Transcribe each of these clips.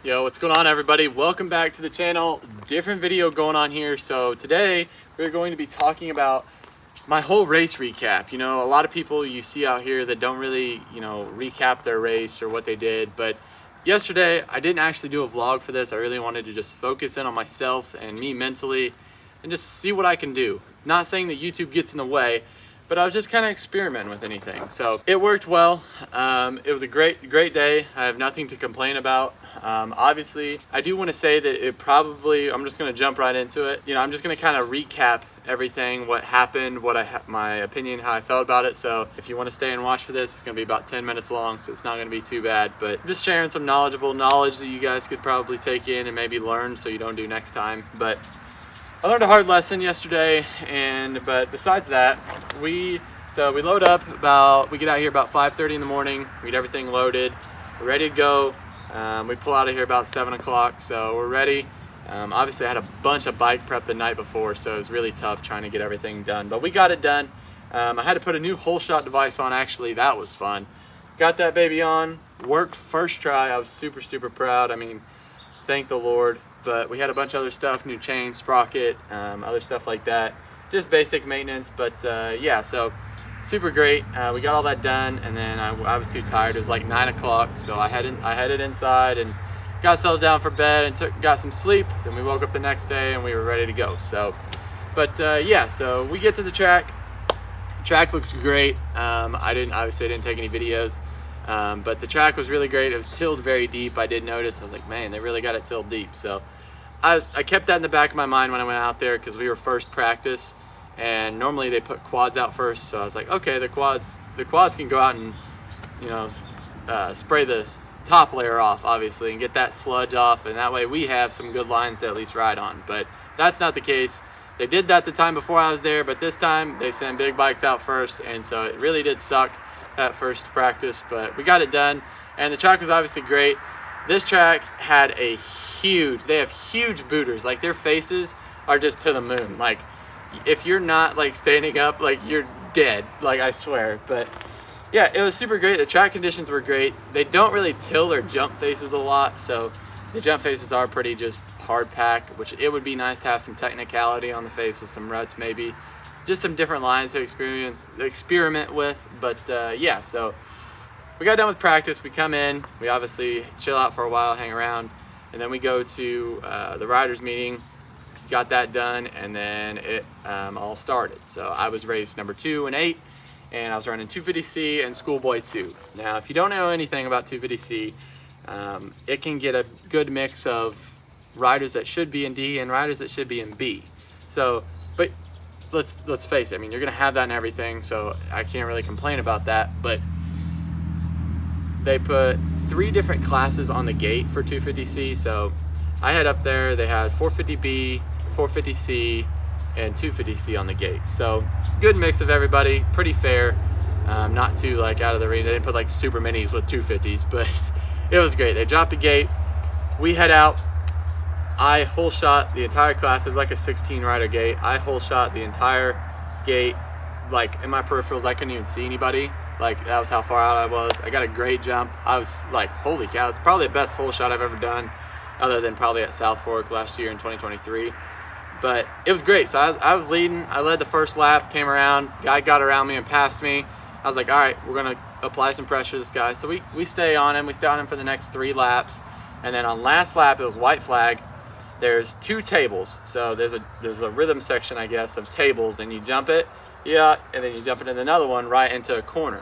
Yo, what's going on, everybody? Welcome back to the channel. Different video going on here. So today we're going to be talking about my whole race recap. You know, a lot of people you see out here that don't really, recap their race or what they did. But yesterday I didn't actually do a vlog for this. I really wanted to just focus in on myself and me mentally and just see what I can do. Not saying that YouTube gets in the way, but I was just kind of experimenting with anything. So it worked well. It was a great day. I have nothing to complain about. Obviously, I do want to say that it probably, I'm just going to jump right into it. I'm just going to kind of recap everything, what happened, my opinion, how I felt about it. So if you want to stay and watch for this, it's going to be about 10 minutes long, so it's not going to be too bad. But I'm just sharing some knowledge that you guys could probably take in and maybe learn so you don't do next time. But I learned a hard lesson yesterday, but besides that, we load up we get out here about 5:30 in the morning. We get everything loaded. We're ready to go. We pull out of here about 7 o'clock, so we're ready. Obviously I had a bunch of bike prep the night before, so it was really tough trying to get everything done, but we got it done. I had to put a new hole shot device on. Actually, that was fun. Got that baby on, worked first try. I was super proud. I mean, thank the Lord. But we had a bunch of other stuff, new chain, sprocket, other stuff like that, just basic maintenance. But yeah, so super great. We got all that done, and then I was too tired. It was like 9 o'clock, so I headed inside and got settled down for bed and got some sleep. Then we woke up the next day and we were ready to go. So, but yeah, so we get to the track. Track looks great. I didn't take any videos, but the track was really great. It was tilled very deep. I did notice. I was like, man, they really got it tilled deep. So I kept that in the back of my mind when I went out there, because we were first practice. And normally they put quads out first, so I was like, okay, the quads can go out and spray the top layer off, obviously, and get that sludge off, and that way we have some good lines to at least ride on. But that's not the case. They did that the time before I was there, but this time they sent big bikes out first, and so it really did suck that first practice, but we got it done. And the track was obviously great. This track had they have huge booters. Like, their faces are just to the moon. Like, if you're not like standing up, like, you're dead, like, I swear. But yeah, it was super great. The track conditions were great. They don't really till their jump faces a lot, so the jump faces are pretty just hard pack, which it would be nice to have some technicality on the face with some ruts, maybe just some different lines to experiment with. But yeah, so we got done with practice. We come in, we obviously chill out for a while, hang around, and then we go to the riders meeting. Got that done, and then it all started. So I was race number 2 and 8, and I was running 250C and Schoolboy 2. Now, if you don't know anything about 250C, it can get a good mix of riders that should be in D and riders that should be in B. So, but let's face it, I mean, you're gonna have that in everything, so I can't really complain about that. But they put 3 different classes on the gate for 250C. So I had up there, they had 450B, 450C, and 250C on the gate. So good mix of everybody, pretty fair. Not too like out of the range. They didn't put like super minis with 250s, but it was great. They dropped the gate, we head out. I hole shot the entire class. It's like a 16 rider gate. I hole shot the entire gate. Like, in my peripherals, I couldn't even see anybody. Like, that was how far out I was. I got a great jump. I was like, holy cow, it's probably the best hole shot I've ever done, other than probably at South Fork last year in 2023. But it was great. So I was leading. I led the first lap, came around, guy got around me and passed me. I was like, all right, we're gonna apply some pressure to this guy. So we stay on him. We stay on him for the next 3 laps. And then on last lap, it was white flag. There's 2 tables. So there's a rhythm section, I guess, of tables, and you jump it, yeah, and then you jump it in another one right into a corner.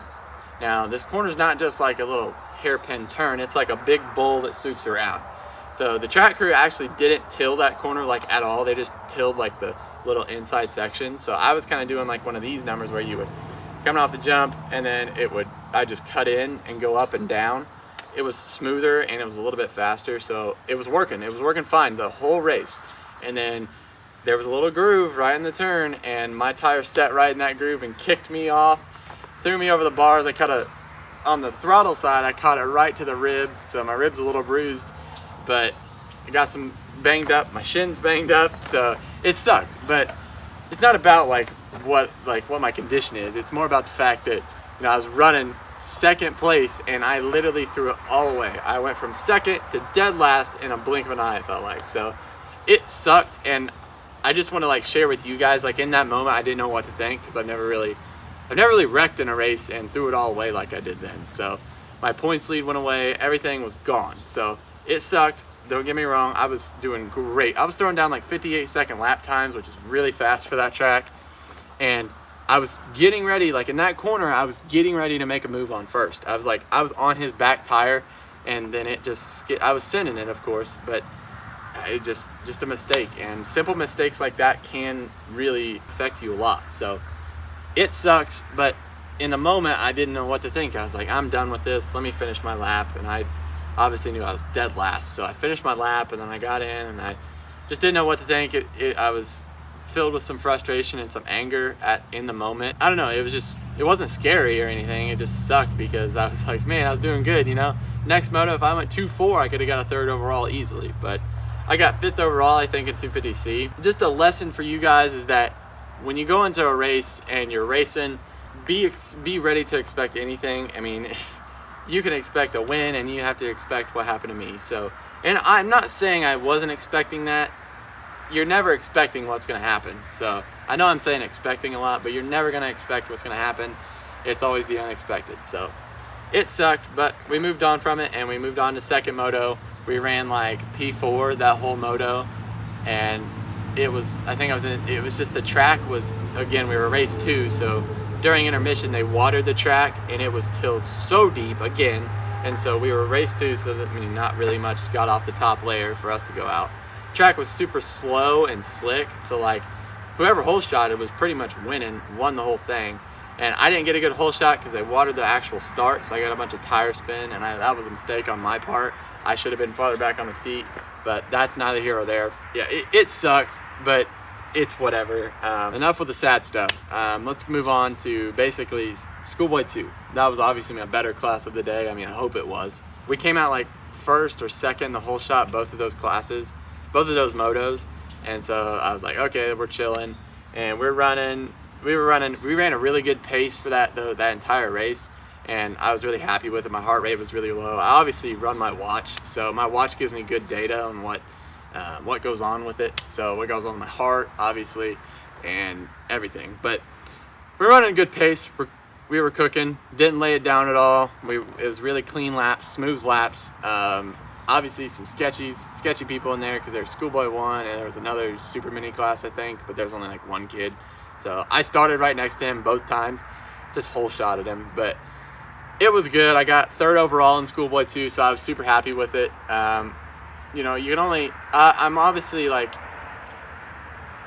Now, this corner's not just like a little hairpin turn, it's like a big bowl that swoops around. So the track crew actually didn't till that corner like at all. They just tilled like the little inside section. So I was kind of doing like one of these numbers where you would come off the jump, and then I just cut in and go up and down. It was smoother and it was a little bit faster, so it was working. It was working fine the whole race. And then there was a little groove right in the turn, and my tire set right in that groove and kicked me off, threw me over the bars. I caught on the throttle side, I caught it right to the rib, so my rib's a little bruised, but I got some banged up, my shin's banged up, so it sucked. But it's not about like what my condition is. It's more about the fact that I was running second place, and I literally threw it all away. I went from second to dead last in a blink of an eye, it felt like. So it sucked, and I just want to like share with you guys, like in that moment I didn't know what to think, because I've never really wrecked in a race and threw it all away like I did then. So my points lead went away, everything was gone. So it sucked. Don't get me wrong, I was doing great. I was throwing down like 58-second lap times, which is really fast for that track. And I was getting ready, like in that corner, I was getting ready to make a move on first. I was on his back tire, and then it just, I was sending it, of course, but it just a mistake. And simple mistakes like that can really affect you a lot. So it sucks, but in the moment, I didn't know what to think. I was like, I'm done with this. Let me finish my lap. And I obviously knew I was dead last. So I finished my lap, and then I got in, and I just didn't know what to think. I was filled with some frustration and some anger in the moment. I don't know. It wasn't scary or anything. It just sucked because I was like, man, I was doing good, you know? Next moto, if I went 2-4, I could have got a 3rd overall easily. But I got 5th overall, I think, in 250C. Just a lesson for you guys is that when you go into a race and you're racing, be ready to expect anything. I mean, you can expect a win, and you have to expect what happened to me. So, and I'm not saying I wasn't expecting that. You're never expecting what's going to happen. So I know I'm saying expecting a lot, but you're never going to expect what's going to happen. It's always the unexpected. So it sucked, but we moved on from it, and we moved on to second moto. We ran like P4 that whole moto, and it was just the track was, again, we were race 2, so during intermission they watered the track, and it was tilled so deep again, and so we were race 2, so that, I mean, not really much got off the top layer for us to go out. Track was super slow and slick, so like whoever hole shotted was pretty much won the whole thing. And I didn't get a good hole shot because they watered the actual start, so I got a bunch of tire spin, and that was a mistake on my part. I should have been farther back on the seat, but that's neither here or there. Yeah, it sucked, but it's whatever. Enough with the sad stuff. Let's move on to basically Schoolboy 2. That was obviously my better class of the day. I mean, I hope it was. We came out like 1st or 2nd the whole shot, both of those classes, both of those motos. And so I was like, okay, we're chilling, and we ran a really good pace for that entire race, and I was really happy with it. My heart rate was really low. I obviously run my watch, so my watch gives me good data on what goes on with it. So what goes on with my heart, obviously, and everything. But we're running a good pace. We were cooking. Didn't lay it down at all. It was really clean laps, smooth laps. Obviously some sketchy people in there because there's Schoolboy 1, and there was another super mini class, I think, but there's only like one kid. So I started right next to him both times, just hole shotted him, but it was good. I got 3rd overall in Schoolboy 2, so I was super happy with it. You know, you can only, I'm obviously like,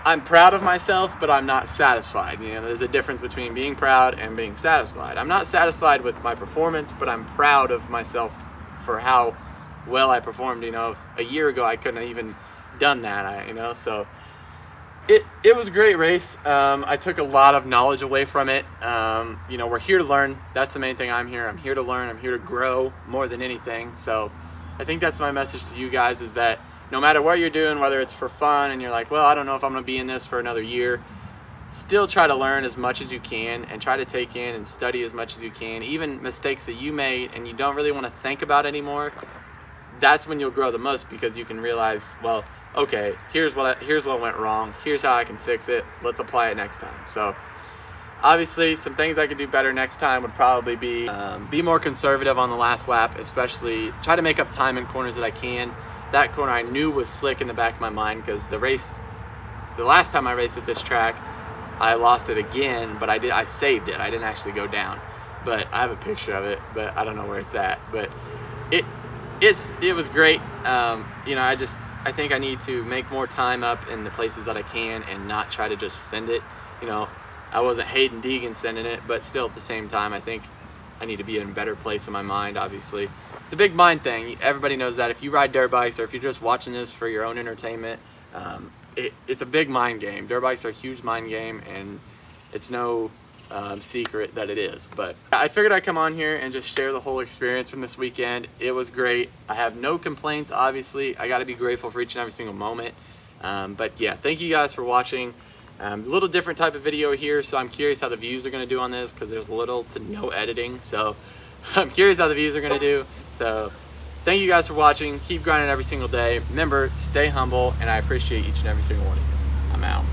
I'm proud of myself, but I'm not satisfied. You know, there's a difference between being proud and being satisfied. I'm not satisfied with my performance, but I'm proud of myself for how well I performed. You know, a year ago I couldn't have even done that, you know, so it was a great race. I took a lot of knowledge away from it. You know, we're here to learn. That's the main thing. I'm here to learn. I'm here to grow more than anything. So I think that's my message to you guys, is that no matter what you're doing, whether it's for fun and you're like, well, I don't know if I'm going to be in this for another year, still try to learn as much as you can and try to take in and study as much as you can. Even mistakes that you made and you don't really want to think about anymore, that's when you'll grow the most, because you can realize, well, okay, here's what went wrong, here's how I can fix it, let's apply it next time. So obviously some things I could do better next time would probably be more conservative on the last lap, especially try to make up time in corners that I can. That corner I knew was slick in the back of my mind, because the last time I raced at this track I lost it again, but I saved it. I didn't actually go down, but I have a picture of it, but I don't know where it's at. But it was great. You know, I think I need to make more time up in the places that I can and not try to just send it. You know, I wasn't Hayden Deegan sending it, but still at the same time, I think I need to be in a better place in my mind, obviously. It's a big mind thing. Everybody knows that. If you ride dirt bikes, or if you're just watching this for your own entertainment, it's a big mind game. Dirt bikes are a huge mind game, and it's no secret that it is. But I figured I'd come on here and just share the whole experience from this weekend. It was great. I have no complaints, obviously. I got to be grateful for each and every single moment. But yeah, thank you guys for watching. A little different type of video here, so I'm curious how the views are going to do on this, because there's little to no editing. So I'm curious how the views are gonna do. So thank you guys for watching. Keep grinding every single day. Remember, stay humble, and I appreciate each and every single one of you. I'm out.